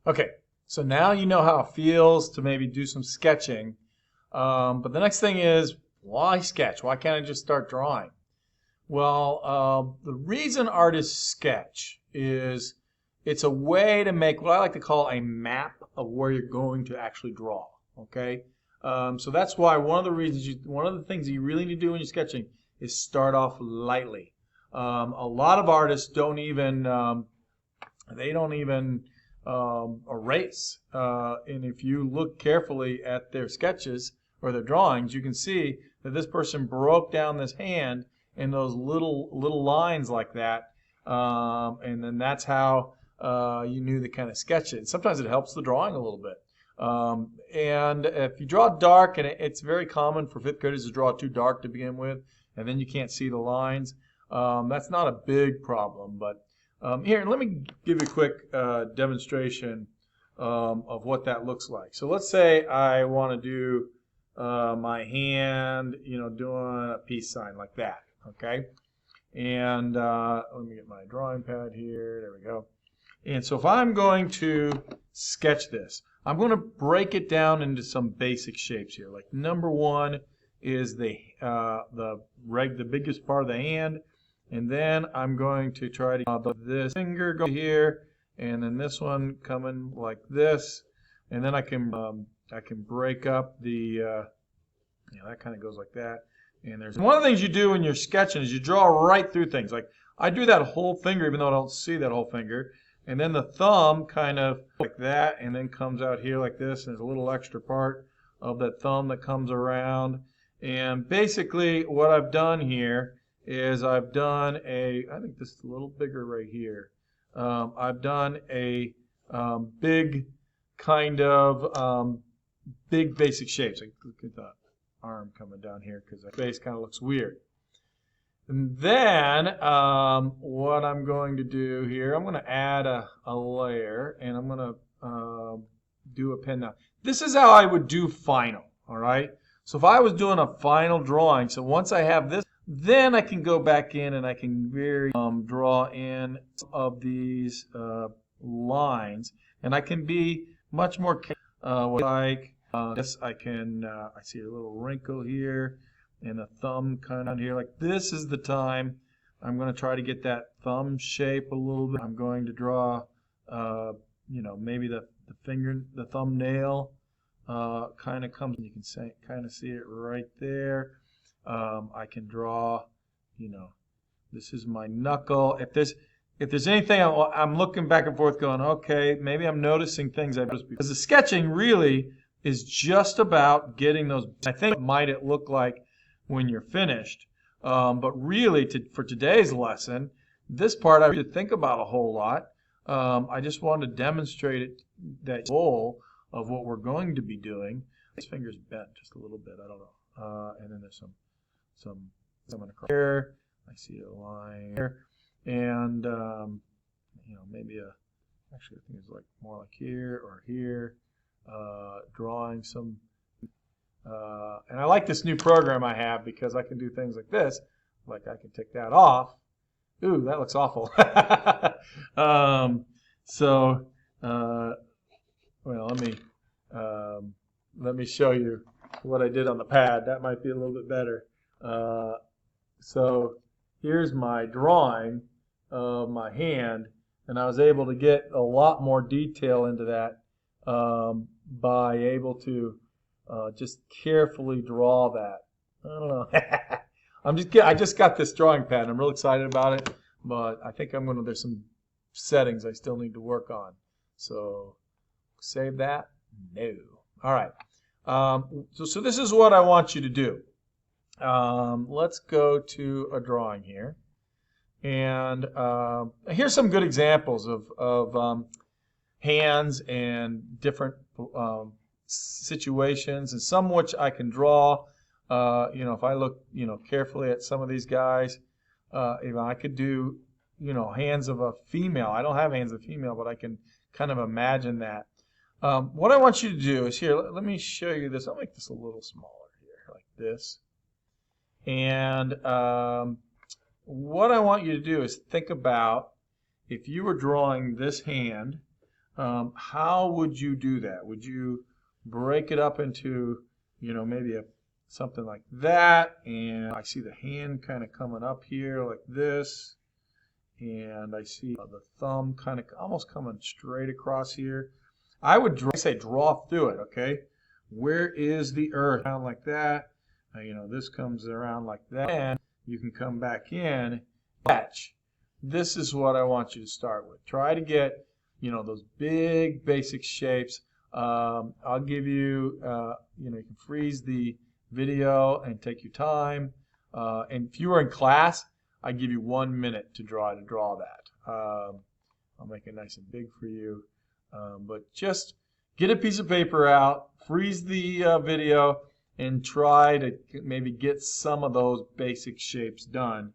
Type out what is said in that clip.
Okay, so now you know how it feels to maybe do some sketching. But the next thing is, why sketch? Why can't I just start drawing? Well, the reason artists sketch is it's a way to make what I like to call a map of where you're going to actually draw. Okay, so that's why one of the things you really need to do when you're sketching is start off lightly. A lot of artists they don't even erase. And if you look carefully at their sketches or their drawings, you can see that this person broke down this hand in those little lines like that, and then that's how you knew to kind of sketch it. Sometimes it helps the drawing a little bit. And if you draw dark, and it's very common for fifth graders to draw too dark to begin with, and then you can't see the lines, that's not a big problem. But here, let me give you a quick demonstration of what that looks like. So let's say I want to do my hand, doing a peace sign like that, okay? And let me get my drawing pad here. There we go. And so if I'm going to sketch this, I'm going to break it down into some basic shapes here. Like number one is the biggest part of the hand. And then I'm going to try to this finger go here, and then this one coming like this, and then I can break up the that kind of goes like that. And there's one of the things you do when you're sketching is you draw right through things. Like I do that whole finger, even though I don't see that whole finger, and then the thumb kind of like that, and then comes out here like this, and there's a little extra part of that thumb that comes around. And basically, what I've done here is I've done I think this is a little bigger right here. I've done a big kind of big basic shapes. Like, look at that arm coming down here because the face kind of looks weird. And then what I'm going to do here, I'm going to add a layer, and I'm going to do a pen now. This is how I would do final, all right? So if I was doing a final drawing, so once I have this, then I can go back in and I can draw in some of these lines, and I can be much more like this. I see a little wrinkle here and a thumb kind of here. Like this is the time I'm going to try to get that thumb shape a little bit. I'm going to draw, maybe the thumbnail kind of comes. You can kind of see it right there. I can draw, this is my knuckle. If there's anything I'm looking back and forth going, okay, maybe I'm noticing things I've noticed before. Because the sketching really is just about getting those. I think might it look like when you're finished, but really for today's lesson, this part I didn't think about a whole lot. I just wanted to demonstrate it, that goal of what we're going to be doing. This finger's bent just a little bit. I don't know. And then there's some across here. I see a line here, and maybe actually I think it's like more like here or here. Drawing some, and I like this new program I have because I can do things like this. Like I can take that off. Ooh, that looks awful. Well, let me show you what I did on the pad. That might be a little bit better. So here's my drawing of my hand, and I was able to get a lot more detail into that by able to just carefully draw that. I don't know. I just got this drawing pad, and I'm real excited about it, but I think there's some settings I still need to work on. So save that? No. All right. So this is what I want you to do. Let's go to a drawing here. And here's some good examples of hands and different situations, and some which I can draw. If I look, carefully at some of these guys, I could do, hands of a female. I don't have hands of a female, but I can kind of imagine that. What I want you to do is here. Let me show you this. I'll make this a little smaller here, like this. And what I want you to do is think about if you were drawing this hand. how would you do that? Would you break it up into, maybe something like that? And I see the hand kind of coming up here like this. And I see the thumb kind of almost coming straight across here. I would draw through it, okay? Where is the earth? Down like that. This comes around like that. And you can come back in. Catch. This is what I want you to start with. Try to get, those big basic shapes. I'll give you, you can freeze the video and take your time. And if you were in class, I give you 1 minute to draw that. I'll make it nice and big for you. But just get a piece of paper out, freeze the video, and try to maybe get some of those basic shapes done.